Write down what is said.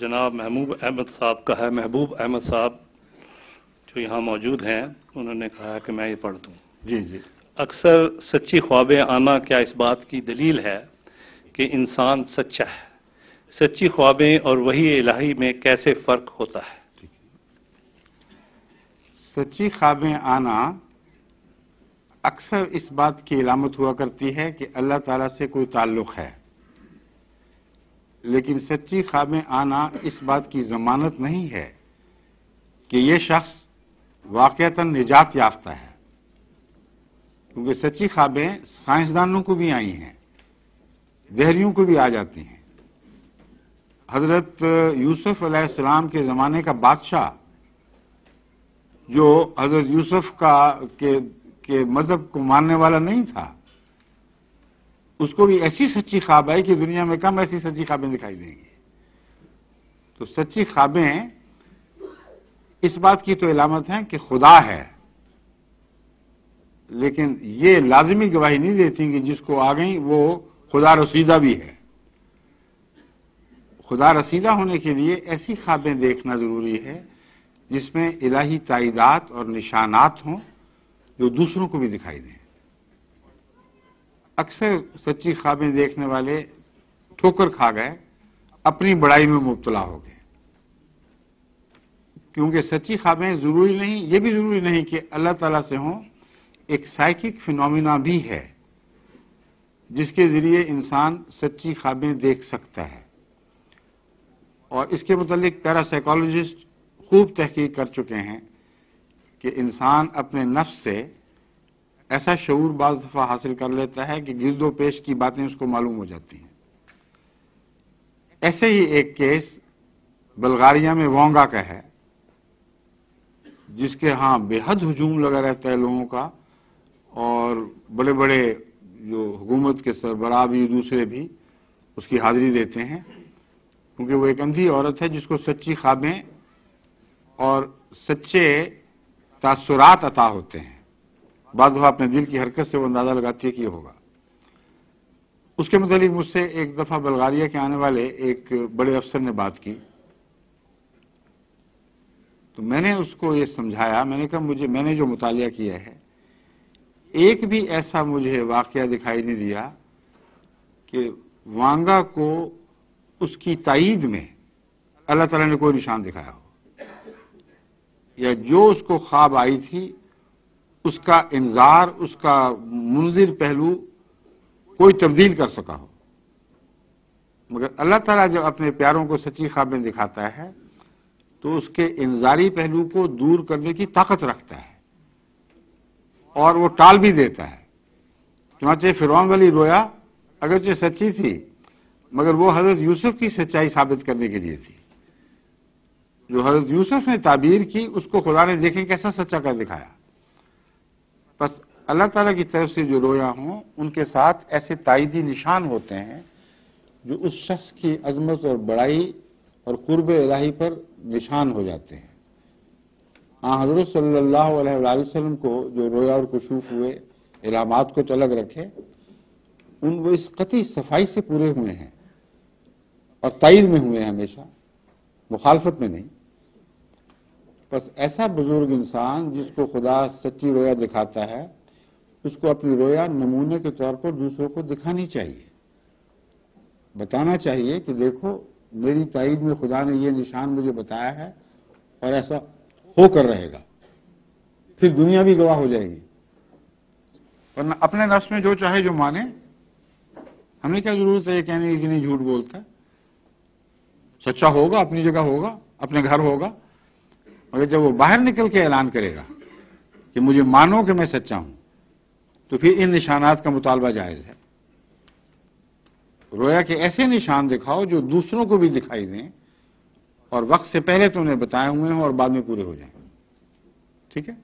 جناب محبوب احمد صاحب کا ہے، محبوب احمد صاحب جو یہاں موجود ہیں، انہوں نے کہا کہ میں یہ پڑھ دوں۔ جی جی۔ اکثر سچی خوابیں آنا کیا اس بات کی دلیل ہے کہ انسان سچا ہے؟ سچی خوابیں اور وحی الہی میں کیسے فرق ہوتا ہے؟ سچی خوابیں آنا اکثر اس بات کی علامت ہوا کرتی ہے کہ اللہ تعالیٰ سے کوئی تعلق ہے، لیکن سچی خوابیں آنا اس بات کی ضمانت نہیں ہے کہ یہ شخص واقعتاً نجات یافتہ ہے، کیونکہ سچی خوابیں سائنسدانوں کو بھی آئی ہیں، دہریوں کو بھی آ جاتی ہیں۔ حضرت یوسف علیہ السلام کے زمانے کا بادشاہ جو حضرت یوسف کے مذہب کو ماننے والا نہیں تھا، اس کو بھی ایسی سچی خواب آئی کہ دنیا میں کم ایسی سچی خوابیں دکھائی دیں گی۔ تو سچی خوابیں اس بات کی تو علامت ہیں کہ خدا ہے، لیکن یہ لازمی گواہی نہیں دیتی کہ جس کو آ گئی وہ خدا رسیدہ بھی ہے۔ خدا رسیدہ ہونے کے لیے ایسی خوابیں دیکھنا ضروری ہے جس میں الہی تائیدات اور نشانات ہوں جو دوسروں کو بھی دکھائی دیں۔ اکثر سچی خوابیں دیکھنے والے ٹھوکر کھا گئے، اپنی بڑائی میں مبتلا ہو گئے، کیونکہ سچی خوابیں ضروری نہیں، یہ بھی ضروری نہیں کہ اللہ تعالیٰ سے ہوں، ایک سائیکک فینومینا بھی ہے جس کے ذریعے انسان سچی خوابیں دیکھ سکتا ہے، اور اس کے متعلق پیرا سائیکالوجسٹ خوب تحقیق کر چکے ہیں کہ انسان اپنے نفس سے ایسا شعور بعض دفعہ حاصل کر لیتا ہے کہ گرد و پیش کی باتیں اس کو معلوم ہو جاتی ہیں۔ ایسے ہی ایک کیس بلغاریہ میں وونگا کا ہے، جس کے ہاں بے حد ہجوم لگا رہتا ہے لوگوں کا، اور بڑے بڑے جو حکومت کے سربراہ بھی دوسرے بھی اس کی حاضری دیتے ہیں، کیونکہ وہ ایک اندھی عورت ہے جس کو سچی خوابیں اور سچے تاثرات عطا ہوتے ہیں۔ بعض دفعہ اپنے دل کی حرکت سے وہ اندازہ لگاتی ہے کہ یہ ہوگا۔ اس کے متعلق مجھ سے ایک دفعہ بلغاریہ کے آنے والے ایک بڑے افسر نے بات کی، تو میں نے اس کو یہ سمجھایا، میں نے کہا میں نے جو مطالعہ کیا ہے ایک بھی ایسا مجھے واقعہ دکھائی نہیں دیا کہ وانگا کو اس کی تائید میں اللہ تعالیٰ نے کوئی نشان دکھایا ہو، یا جو اس کو خواب آئی تھی اس کا انذار، اس کا منذر پہلو کوئی تبدیل کر سکا ہو۔ مگر اللہ تعالیٰ جب اپنے پیاروں کو سچی خوابیں دکھاتا ہے تو اس کے انذاری پہلو کو دور کرنے کی طاقت رکھتا ہے، اور وہ ٹال بھی دیتا ہے۔ چنانچہ فرعون والی رویا اگرچہ سچی تھی، مگر وہ حضرت یوسف کی سچائی ثابت کرنے کے لیے تھی۔ جو حضرت یوسف نے تعبیر کی اس کو خدا نے دیکھیں کیسا سچا کر دکھایا۔ بس اللہ تعالیٰ کی طرف سے جو رویا ہوں ان کے ساتھ ایسے تائیدی نشان ہوتے ہیں جو اس شخص کی عظمت اور بڑائی اور قرب الہی پر نشان ہو جاتے ہیں۔ حضرت صلی اللہ علیہ وآلہ وسلم کو جو رویا اور کشوف ہوئے، علامات کو تو الگ رکھے، وہ اس قطعی صفائی سے پورے ہوئے ہیں اور تائید میں ہوئے ہیں، ہمیشہ مخالفت میں نہیں۔ بس ایسا بزرگ انسان جس کو خدا سچی رویا دکھاتا ہے، اس کو اپنی رویا نمونے کے طور پر دوسروں کو دکھانی چاہیے، بتانا چاہیے کہ دیکھو میری تائید میں خدا نے یہ نشان مجھے بتایا ہے اور ایسا ہو کر رہے گا، پھر دنیا بھی گواہ ہو جائے گی۔ ورنہ اپنے نفس میں جو چاہے جو مانے، ہمیں کیا ضرورت ہے یہ کہنے کی کہ نہیں جھوٹ بولتا ہے؟ سچا ہوگا، اپنی جگہ ہوگا، اپنے گھر ہوگا، مگر جب وہ باہر نکل کے اعلان کرے گا کہ مجھے مانو کہ میں سچا ہوں، تو پھر ان نشانات کا مطالبہ جائز ہے۔ رویا کے ایسے نشان دکھاؤ جو دوسروں کو بھی دکھائی دیں اور وقت سے پہلے تو انہیں بتائے ہوئے ہوں اور بعد میں پورے ہو جائیں۔ ٹھیک ہے؟